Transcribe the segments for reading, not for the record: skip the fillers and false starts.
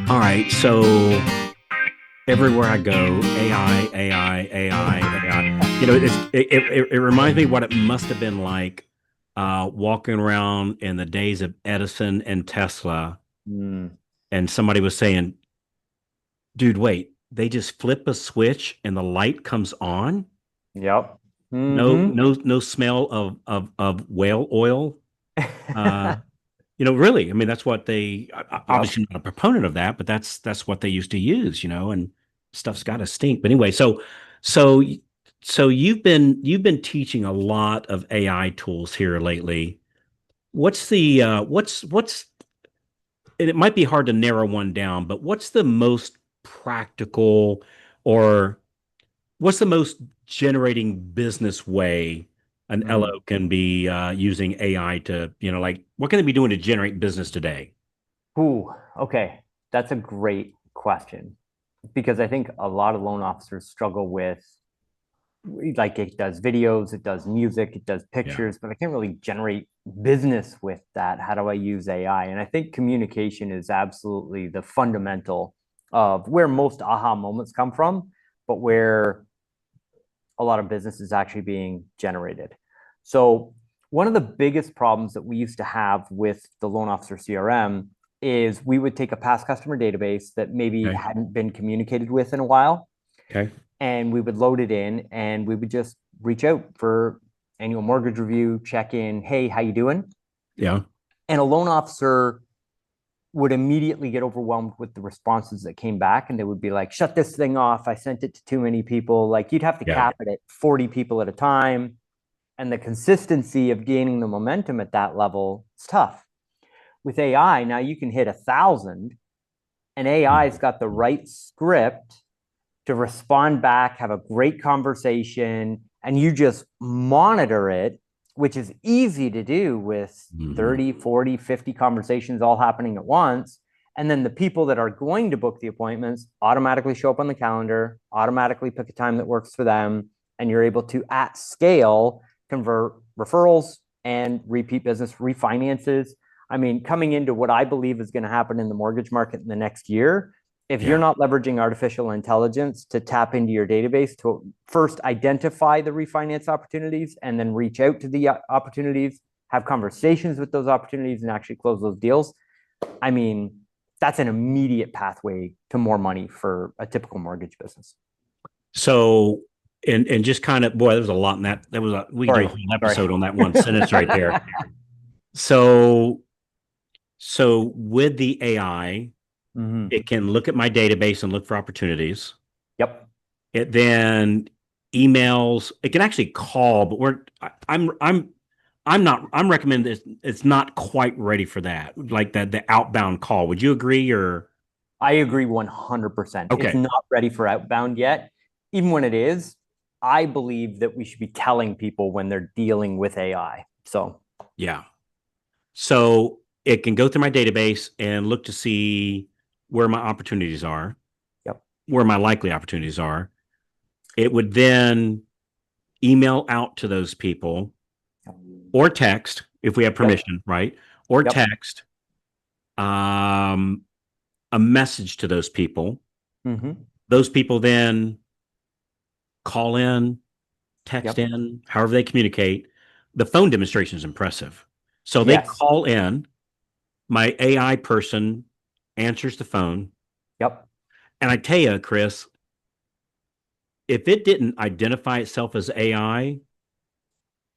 All right, so everywhere I go, AI, AI, AI, AI. It reminds me what it must have been like walking around in the days of Edison and Tesla, Mm, and somebody was saying, "Dude, wait, they just flip a switch and the light comes on? yep. No, Hmm. no smell of whale oil." Uh, really, I mean, that's what they Yep. obviously not a proponent of that, but that's what they used to use, and stuff's got to stink. But anyway, so so you've been teaching a lot of AI tools here lately. What's and it might be hard to narrow one down, but what's the most practical or what's the most generating business way an Mm. LO can be using AI to, like what can they be doing to generate business today? Ooh, okay. That's a great question because I think a lot of loan officers struggle with like it does videos, it does music, it does Yeah. pictures, but I can't really generate business with that. How do I use AI? And I think communication is absolutely the fundamental of where most aha moments come from, but where a lot of business is actually being generated. So, one of the biggest problems that we used to have with the loan officer CRM is we would take a past customer database that maybe Okay. hadn't been communicated with in a while, Okay. and we would load it in and we would just reach out for annual mortgage review, check in, hey, how you doing? Yeah. And a loan officer would immediately get overwhelmed with the responses that came back, and they would be like, shut this thing off, I sent it to too many people. Like you'd have to Yeah. cap it at 40 people at a time, and the consistency of gaining the momentum at that level is tough. With AI now, you can hit 1,000, and AI's got the right script to respond back, have a great conversation, and you just monitor it, which is easy to do with Mhm. 30, 40, 50 conversations all happening at once. And then the people that are going to book the appointments automatically show up on the calendar, automatically pick a time that works for them, and you're able to, at scale, convert referrals and repeat business refinances. I mean, coming into what I believe is going to happen in the mortgage market in the next year, if you're Yeah. not leveraging artificial intelligence to tap into your database to first identify the refinance opportunities and then reach out to the opportunities, have conversations with those opportunities and actually close those deals, I mean, that's an immediate pathway to more money for a typical mortgage business. So, and just kind of, boy, there was a lot in that. We could do a Sorry, whole sorry. episode on that one sentence right there. So, so with the AI, Mm-hmm. it can look at my database and look for opportunities. Yep. It then emails. It can actually call, but I'm not. I'm recommending it's not quite ready for that, like the outbound call. Would you agree? Or I agree 100%. It's okay, not ready for outbound yet. Even when it is, I believe that we should be telling people when they're dealing with AI. So, yeah. So it can go through my database and look to see where my opportunities are, yep. where my likely opportunities are. It would then email out to those people or text if we have Yep. permission, right? Or Yep. text um, a message to those people. Mm-hmm. Those people then call in, text Yep. in, however they communicate. The phone demonstration is impressive. So they Yes. call in, my AI person answers the phone. Yep. And I tell you, Chris, if it didn't identify itself as I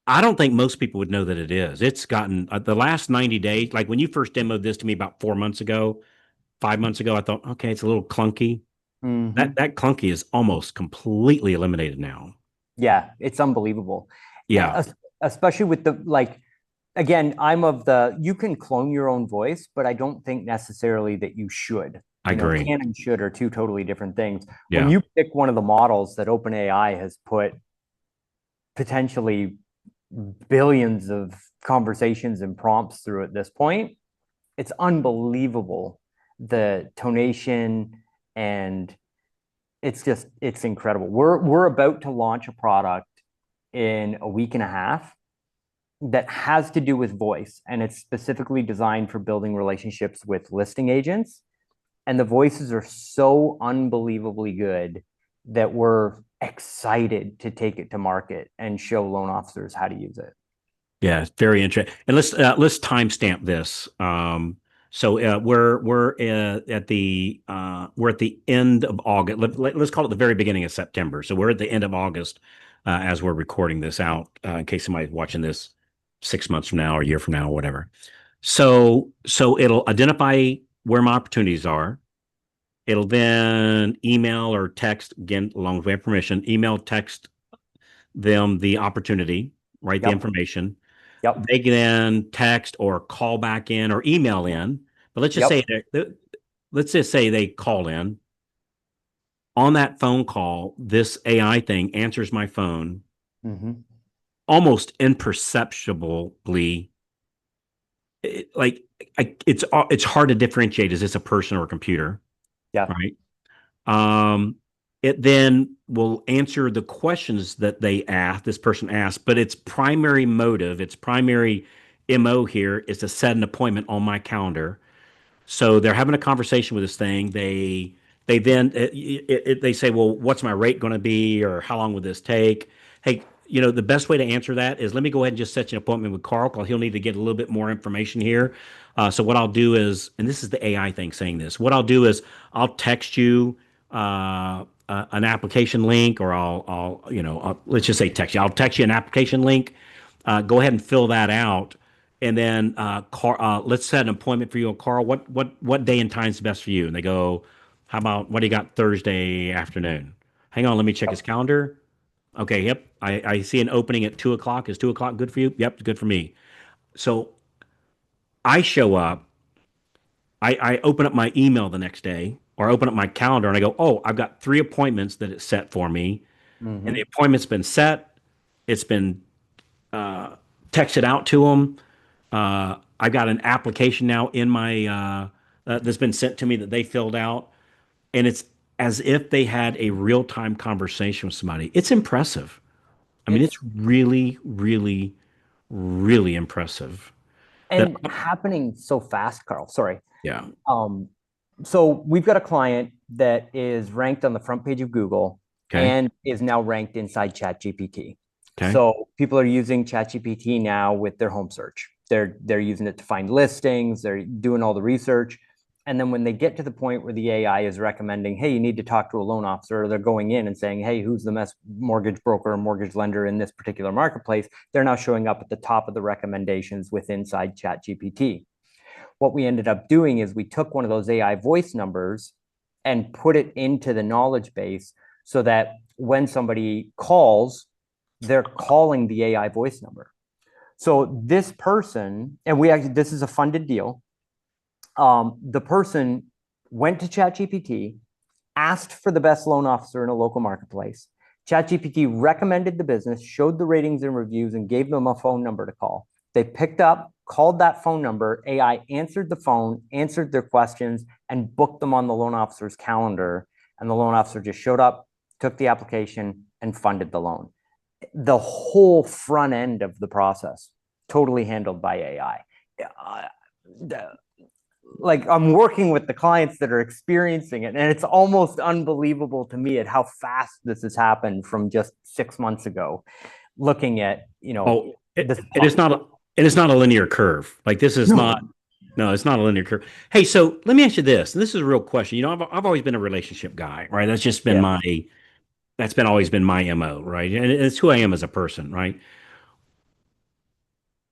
don't think most people would know that it is. It's gotten the last 90 days, like when you first demoed this to me about 4 months ago, 5 months ago, I thought, okay, it's a little clunky. That Mm-hmm. that clunky is almost completely eliminated now. Yeah, it's unbelievable. Yeah, Especially with the like again, I'm of the you can clone your own voice, but I don't think necessarily that you should. I You know, agree. can and should are two totally different things. When Yeah. you pick one of the models that OpenAI has put potentially billions of conversations and prompts through at this point, it's unbelievable the tonation, and it's incredible. We're about to launch a product in a week and a half that has to do with voice, and it's specifically designed for building relationships with listing agents. And the voices are so unbelievably good that we're excited to take it to market and show loan officers how to use it. Yeah, it's very interesting. And let's timestamp this. We're at the end of August. Let's call it the very beginning of September. So we're at the end of August as we're recording this out. In case somebody's watching this 6 months from now or a year from now or whatever. So it'll identify where my opportunities are. It'll then email or text, again, along with my permission, email, text them the opportunity, write the Yep. information. Yep. They can then text or call back in or email in. But Yep. let's just say they call in. On that phone call, this AI thing answers my phone Mm-hmm. almost imperceptibly. Like it's hard to differentiate, is this a person or a computer, Yeah. right? Um, it then will answer the questions that this person asked, but its primary motive, its primary MO here is to set an appointment on my calendar. So they're having a conversation with this thing. They then they say, well, what's my rate going to be, or how long will this take? Hey, the best way to answer that is let me go ahead and just set you an appointment with Carl because he'll need to get a little bit more information here. So what I'll do is, and this is the AI thing saying this. What I'll do is I'll text you an application link, or let's just say text you. I'll text you an application link. Go ahead and fill that out, and then let's set an appointment for you and Carl. What day and time is best for you? And they go, how about what do you got Thursday afternoon? Hang on, let me check his Yep. calendar. Okay, yep. I see an opening at 2 o'clock. Is 2 o'clock good for you? Yep, it's good for me. So I show up, I open up my email the next day, or open up my calendar and I go, oh, I've got 3 appointments that it's set for me. And the Mm-hmm. appointment's been set. It's been uh, texted out to them. I've got an application now in my that's been sent to me that they filled out, and it's as if they had a real time conversation with somebody. It's impressive. I mean, it's It's really, really, really impressive. That and happening so fast, Carl. Sorry. Yeah. Um, so we've got a client that is ranked on the front page of Google Okay. and is now ranked inside ChatGPT. Okay. So people are using ChatGPT now with their home search. They're using it to find listings. They're doing all the research. And then when they get to the point where the AI is recommending, hey, you need to talk to a loan officer, or they're going in and saying, hey, who's the best mortgage broker or mortgage lender in this particular marketplace? They're now showing up at the top of the recommendations with inside ChatGPT. What we ended up doing is we took one of those AI voice numbers and put it into the knowledge base so that when somebody calls, they're calling the AI voice number. So this person, and this is a funded deal. The person went to ChatGPT, asked for the best loan officer in a local marketplace. ChatGPT recommended the business, showed the ratings and reviews, and gave them a phone number to call. They picked up, called that phone number. AI answered the phone, answered their questions, and booked them on the loan officer's calendar. And the loan officer just showed up, took the application, and funded the loan. The whole front end of the process, totally handled by AI. Like I'm working with the clients that are experiencing it, and it's almost unbelievable to me at how fast this has happened from just 6 months ago. Looking at Oh, this. it is not a linear curve. Like this is not. No. No, it's not a linear curve. Hey, so let me ask you this, and this is a real question. I've always been a relationship guy, right? Yeah. That's been always been my MO, right? And it's who I am as a person, right?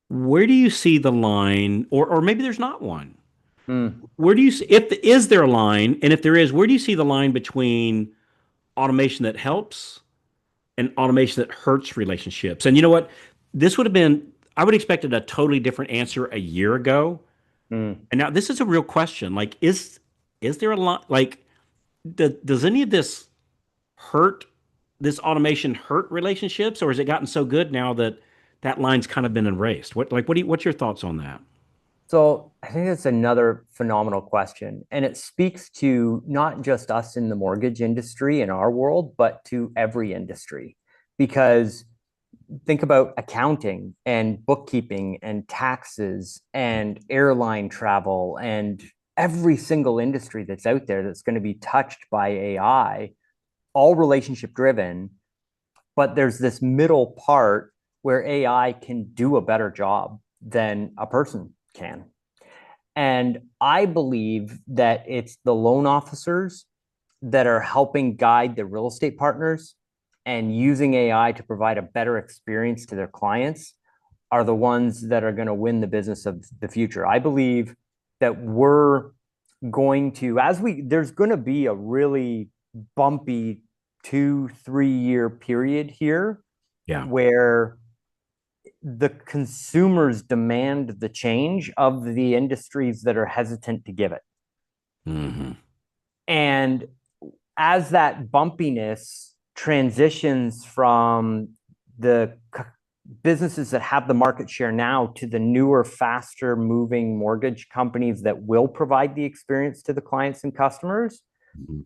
Where do you see the line, or maybe there's not one? Mm. Where do you see, if is there a line, and if there is, where do you see the line between automation that helps and automation that hurts relationships? And you know what? This would have been, I would have expected a totally different answer a year ago. Mm. And now this is a real question. Like, is there a lot like does any of hurt this automation hurt relationships, or has it gotten so good now that that line's kind of been erased? What's your thoughts on that? So I think that's another phenomenal question. And it speaks to not just us in the mortgage industry in our world, but to every industry. Because think about accounting and bookkeeping and taxes and airline travel and every single industry that's out there that's going to be touched by AI, all relationship driven, but there's this middle part where AI can do a better job than a person can. And I believe that it's the loan officers that are helping guide the real estate partners and using AI to provide a better experience to their clients are the ones that are going to win the business of the future. I believe that we're going to, there's going to be a really bumpy 2-3 year period here Yeah. where the consumers demand the change of the industries that are hesitant to give it. Hmm. And as that bumpiness transitions from the businesses that have the market share now to the newer, faster moving mortgage companies that will provide the experience to the clients and customers, Hmm.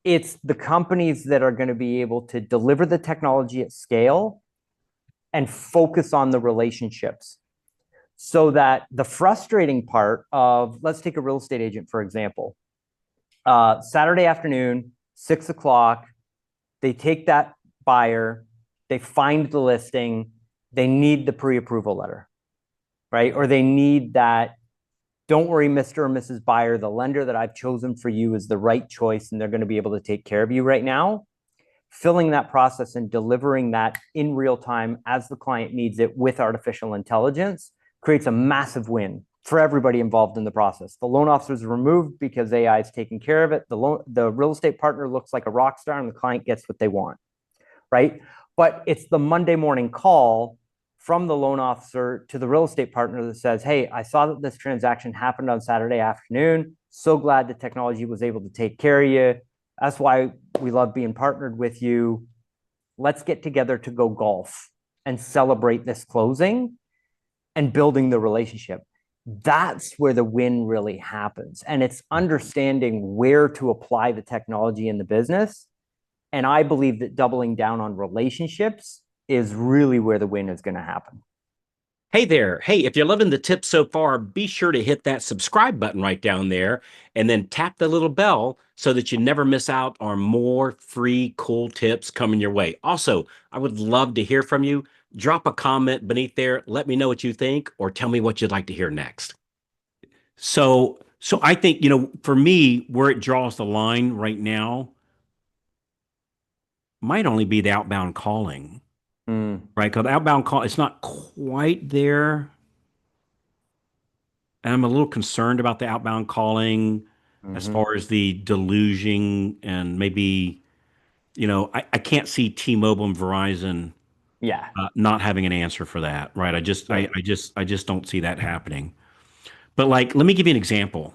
it's the companies that are going to be able to deliver the technology at scale and focus on the relationships. So that the frustrating part of, let's take a real estate agent, for example, Saturday afternoon, 6 o'clock, they take that buyer, they find the listing, they need the pre-approval letter, right? Or they need that, don't worry, Mr. or Mrs. Buyer, the lender that I've chosen for you is the right choice and they're going to be able to take care of you right now. Filling that process and delivering that in real time as the client needs it with artificial intelligence creates a massive win for everybody involved in the process. The loan officer is removed because AI is taking care of it. The real estate partner looks like a rock star and the client gets what they want, right? But it's the Monday morning call from the loan officer to the real estate partner that says, hey, I saw that this transaction happened on Saturday afternoon. So glad the technology was able to take care of you. That's why we love being partnered with you. Let's get together to go golf and celebrate this closing and building the relationship. That's where the win really happens. And it's understanding where to apply the technology in the business. And I believe that doubling down on relationships is really where the win is going to happen. Hey there. Hey, if you're loving the tips so far, be sure to hit that subscribe button right down there and then tap the little bell so that you never miss out on more free, cool tips coming your way. Also, I would love to hear from you. Drop a comment beneath there. Let me know what you think or tell me what you'd like to hear next. So I think, for me, where it draws the line right now might only be the outbound calling, Mm, right? Because outbound call, it's not quite there. And I'm a little concerned about the outbound calling as mm-hmm. far as the delusion and maybe, I can't see T-Mobile and Verizon Yeah. not having an answer for that, right? I just, I, Yep. I just, I just don't see that happening. But like, let me give you an example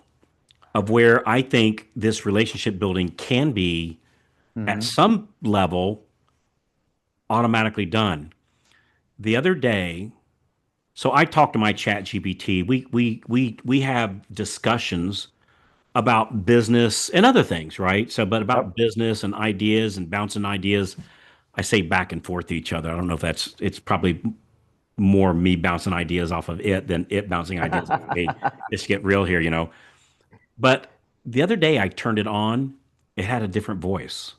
of where I think this relationship building can be at Mm-hmm. some level automatically done. The other day, so I talked to my chat GPT. We have discussions about business and other things, right? So, but about Yep. business and ideas and bouncing ideas, I say back and forth to each other. I don't know if it's probably more me bouncing ideas off of it than it bouncing ideas off of me. Just get real here. But the other day I turned it on, it had a different voice.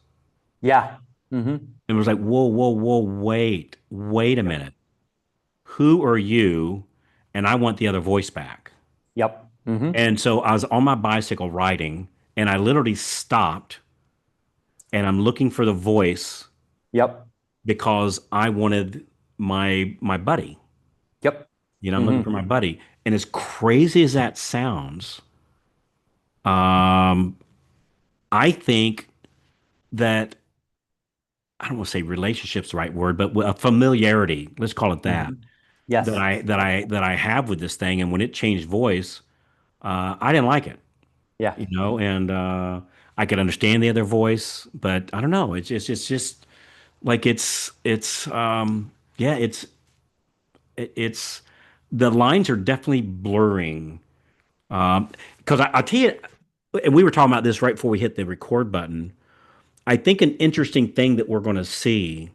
Yeah. Mm-hmm. It was like, whoa, whoa, whoa, wait a Yep. minute. Who are you? And I want the other voice back. Yep. Mm-hmm. And so I was on my bicycle riding and I literally stopped and I'm looking for the voice Yep. because I wanted my buddy. Yep. I'm looking for Mm-hmm. my buddy. And as crazy as that sounds, um, I think that I don't want to say relationship's the right word, but a familiarity, let's call it that, Mm-hmm. Yes. that I have with this thing. And when it changed voice, I didn't like it, Yeah. and I could understand the other voice, but I don't know. It's just like yeah, it's the lines are definitely blurring. Because I'll tell you, and we were talking about this right before we hit the record button. I think an interesting thing that we're going to see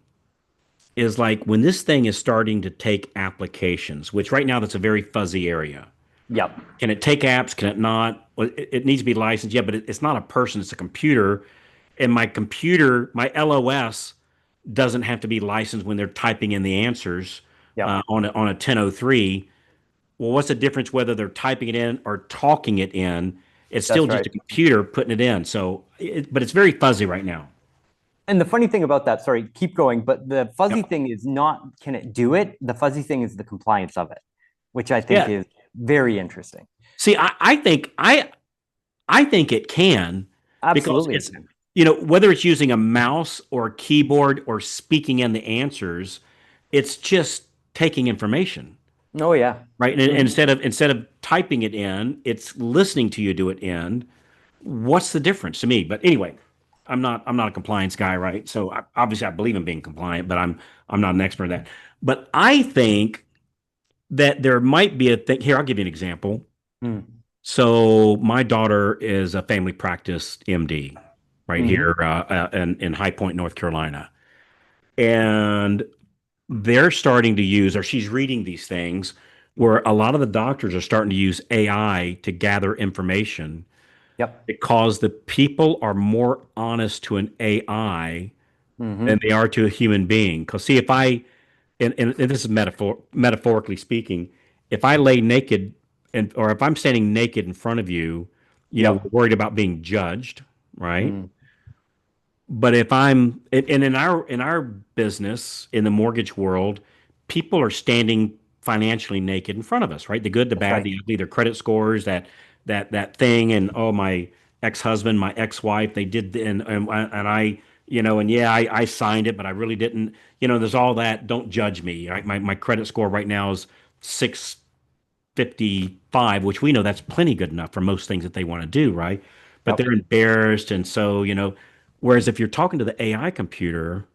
is like when this thing is starting to take applications, which right now that's a very fuzzy area. Yep. Can it take apps? Can it not? Well, it needs to be licensed. Yeah, but it's not a person, it's a computer. And my computer, my LOS doesn't have to be licensed when they're typing in the answers Yep. on a 1003. Well, what's the difference whether they're typing it in or talking it in? It's still That's just right. a computer putting it in. But it's very fuzzy right now. And the funny thing about that, sorry, keep going, but the fuzzy Yep. thing is not can it do it? The fuzzy thing is the compliance of it, which I think Yeah. is very interesting. See, I think it can because Absolutely. it's whether it's using a mouse or a keyboard or speaking in the answers, it's just taking information, Oh yeah. right? And Mhm. instead of typing it in, it's listening to you do it in. What's the difference to me? But anyway, I'm not a compliance guy, right? So obviously I believe in being compliant, but I'm not an expert in that. But I think that there might be a thing here. I'll give you an example. Mm. So my daughter is a family practice MD right Mhm. here in High Point, North Carolina, and they're starting to use, or she's reading these things where a lot of the doctors are starting to use AI to gather information Yep. because the people are more honest to an AI than Mhm. they are to a human being. Because see, if I and this is metaphorically speaking, if I lay naked and or if I'm standing naked in front of you, we're Yep. worried about being judged, right? Mm. But if and in our business in the mortgage world, people are standing financially naked in front of us, right? The good, the That's bad, right. the ugly, their credit scores, that thing, and oh, my ex-husband, my ex-wife, they did, and I, and yeah, I signed it, but I really didn't. There's all that. Don't judge me. Right? My credit score right now is 655, which we know that's plenty good enough for most things that they want to do, right? But Yep. they're embarrassed, and so whereas if you're talking to the AI computer,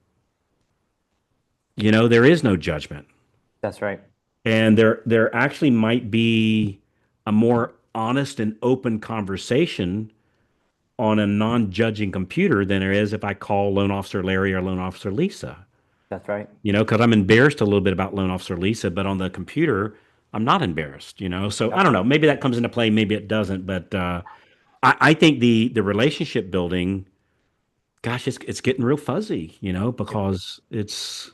there is no judgment. That's right. And there actually might be a more honest and open conversation on a non-judging computer than there is if I call loan officer Larry or loan officer Lisa. That's right. Because I'm embarrassed a little bit about loan officer Lisa, but on the computer, I'm not embarrassed. So I Yep. don't know. Maybe that comes into play, maybe it doesn't. But I think the relationship building, gosh, it's getting real fuzzy, because it's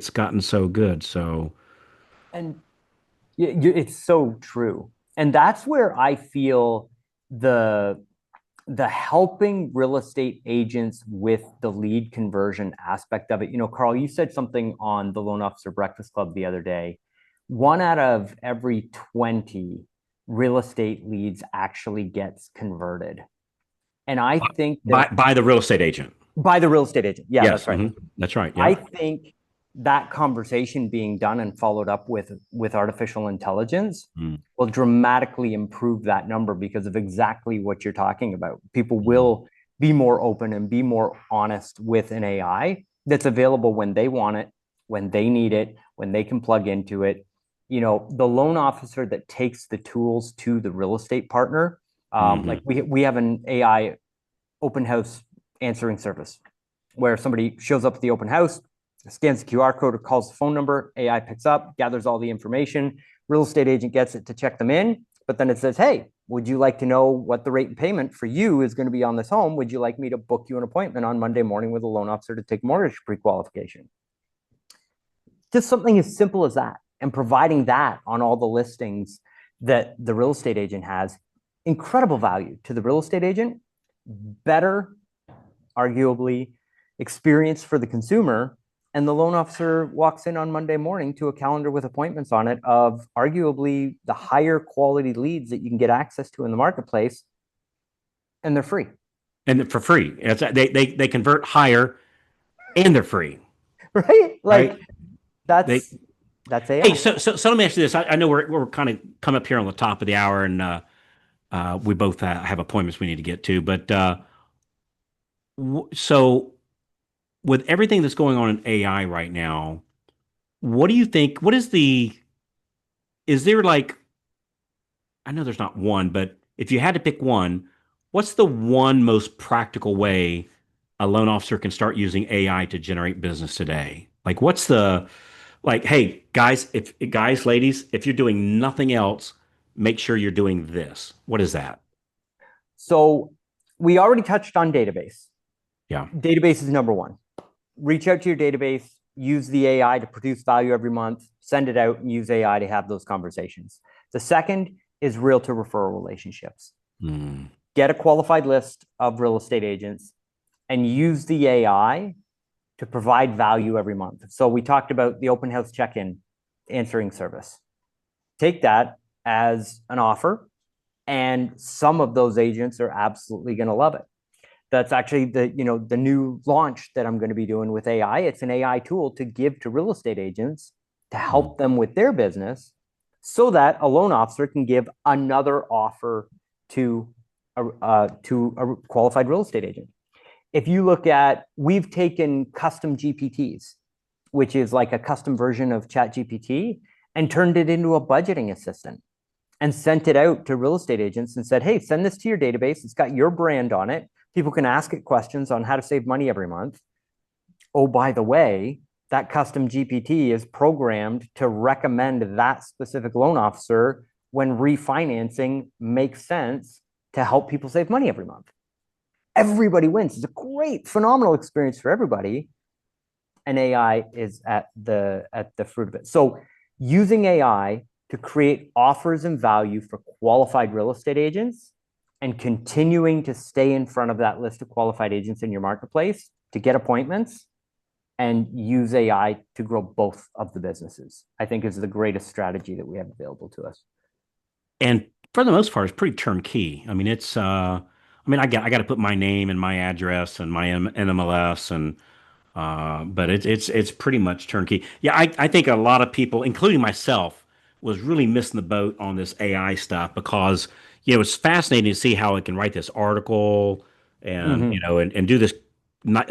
gotten so good. So And it's so true. And that's where I feel the the helping real estate agents with the lead conversion aspect of it. Carl, you said something on the Loan Officer Breakfast Club the other day. One out of every 20 real estate leads actually gets converted. And I think that by the real estate agent. by the real estate agent. Yeah, Yes, that's right. that's right. I Yep. think that conversation being done and followed up with artificial intelligence Mm, will dramatically improve that number because of exactly what you're talking about. People mm, will be more open and be more honest with an AI that's available when they want it, when they need it, when they can plug into it. The loan officer that takes the tools to the real estate partner, mhm, like we have an AI open house answering service where somebody shows up at the open house, scans the QR code or calls the phone number, AI picks up, gathers all the information, real estate agent gets it to check them in, but then it says, hey, would you like to know what the rate and payment for you is going to be on this home? Would you like me to book you an appointment on Monday morning with a loan officer to take mortgage pre-qualification? Just something as simple as that. And providing that on all the listings that the real estate agent has, incredible value to the real estate agent, better arguably experience for the consumer. And the loan officer walks in on Monday morning to a calendar with appointments on it of arguably the higher quality leads that you can get access to in the marketplace, and they're free. and for free. They convert higher and they're free, Right? right? Like They that's Hey, AI. so let me ask you this. I know we're kind of come up here on the top of the hour, and we both have appointments we need to get to. But so with everything that's going on in AI right now, what do you think? Is there like, I know there's not one, but if you had to pick one, what's the one most practical way a loan officer can start using AI to generate business today? Like, Like, hey, guys, if guys, ladies, if you're doing nothing else, make sure you're doing this. What is that? So we already touched on database. Yeah. Database is number one. Reach out to your database, use the AI to produce value every month, send it out and use AI to have those conversations. The second is realtor referral relationships. Mm. Get a qualified list of real estate agents and use the AI to provide value every month. So we talked about the open house check-in answering service. Take that as an offer, and some of those agents are absolutely going to love it. That's actually the new launch that I'm going to be doing with AI. It's an AI tool to give to real estate agents to Mm. help them with their business, so that a loan officer can give another offer to a qualified real estate agent. If you look at, we've taken custom GPTs, which is like a custom version of ChatGPT, and turned it into a budgeting assistant and sent it out to real estate agents and said, hey, send this to your database. It's got your brand on it. People can ask it questions on how to save money every month. Oh, by the way, that custom GPT is programmed to recommend that specific loan officer when refinancing makes sense to help people save money every month. Everybody wins. It's a great, phenomenal experience for everybody. And AI is at the fruit of it. So using AI to create offers and value for qualified real estate agents and continuing to stay in front of that list of qualified agents in your marketplace to get appointments and use AI to grow both of the businesses, I think is the greatest strategy that we have available to us. And for the most part, it's pretty turnkey. I mean, I got to put my name and my address and my NMLS and but it's pretty much turnkey. Yeah, I think a lot of people, including myself, was really missing the boat on this AI stuff because it's fascinating to see how it can write this article and Mm-hmm. and do this not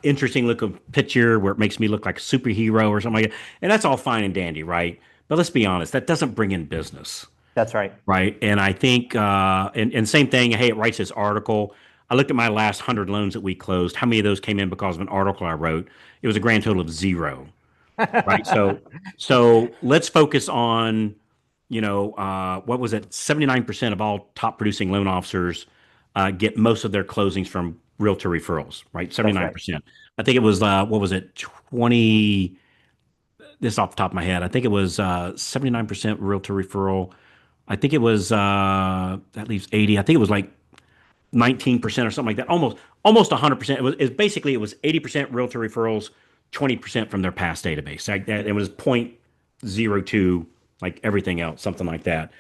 interesting looking picture where it makes me look like a superhero or something like that. And that's all fine and dandy, right? But let's be honest, that doesn't bring in business. That's right. Right. And I think, and same thing, hey, it writes this article. I looked at my last 100 loans that we closed. How many of those came in because of an article I wrote? It was a grand total of zero. Right. So let's focus on, what was it? 79% of all top producing loan officers get most of their closings from realtor referrals, right? That's right. 79%. I think it was, what was it? 20, this off the top of my head. I think it was 79% realtor referral. I think it was that leaves 80. I think it was like 19% or something like that. Almost 100%. It was 80% realtor referrals, 20% from their past database. Like that, it was 0.02 like everything else, something like that.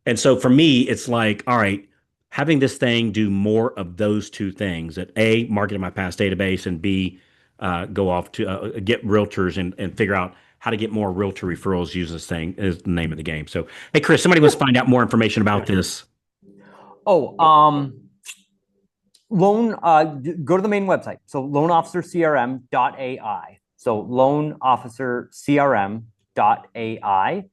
And so for me, it's like, all right, having this thing do more of those two things that A, market in my past database, and B, go off to get realtors and figure out how to get more realtor referrals, use this thing is the name of the game. So, hey, Chris, somebody wants to find out more information about this. Oh, go to the main website. So loanofficercrm.ai. So loanofficercrm.ai.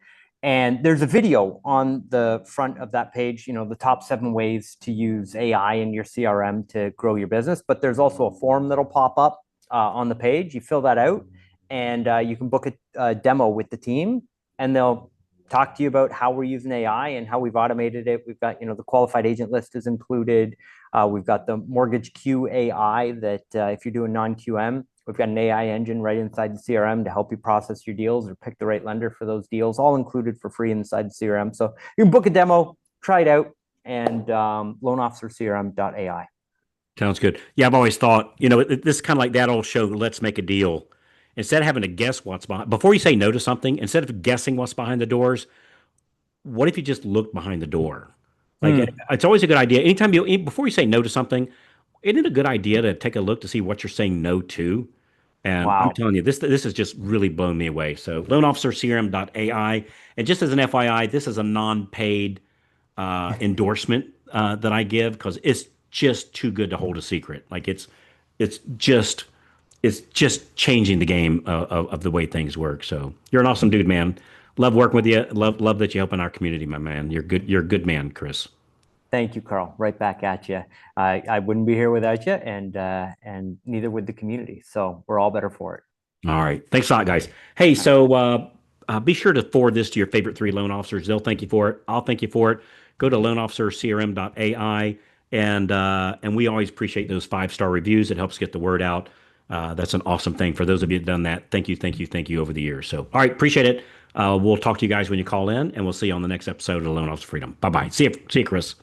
And there's a video on the front of that page, the top 7 ways to use AI in your CRM to grow your business. But there's also a form that'll pop up on the page. You fill that out and you can book a demo with the team, and they'll talk to you about how we're using AI and how we've automated it. We've got, the qualified agent list is included. We've got the mortgage Q AI that if you're doing non-QM, we've got an AI engine right inside the CRM to help you process your deals or pick the right lender for those deals, all included for free inside the CRM. So you can book a demo, try it out, and loanofficercrm.ai. Sounds good. Yeah, I've always thought, this is kind of like that old show, Let's Make a Deal. Instead of having to guess what's behind, before you say no to something, instead of guessing what's behind the doors, what if you just look behind the door? Like Hmm. it's always a good idea. Before you say no to something, isn't it a good idea to take a look to see what you're saying no to? And I'm Wow. telling you, this has just really blown me away. So loanofficercrm.ai. And just as an FYI, this is a non-paid endorsement that I give because it's just too good to hold a secret. Like it's just it's just changing the game of the way things work. So you're an awesome dude, man. Love working with you. Love that you help in our community, my man. You're good. You're a good man, Chris. Thank you, Carl. Right back at you. I wouldn't be here without you, and neither would the community. So we're all better for it. All right. Thanks a lot, guys. Hey, so be sure to forward this to your favorite three loan officers. They'll thank you for it. I'll thank you for it. Go to loanofficercrm.ai, and we always appreciate those 5-star reviews. It helps get the word out. That's an awesome thing. For those of you that done that, thank you, thank you, thank you over the years. So, all right, appreciate it. We'll talk to you guys when you call in, and we'll see you on the next episode of the Loan Officer Freedom. Bye bye. See you, Chris.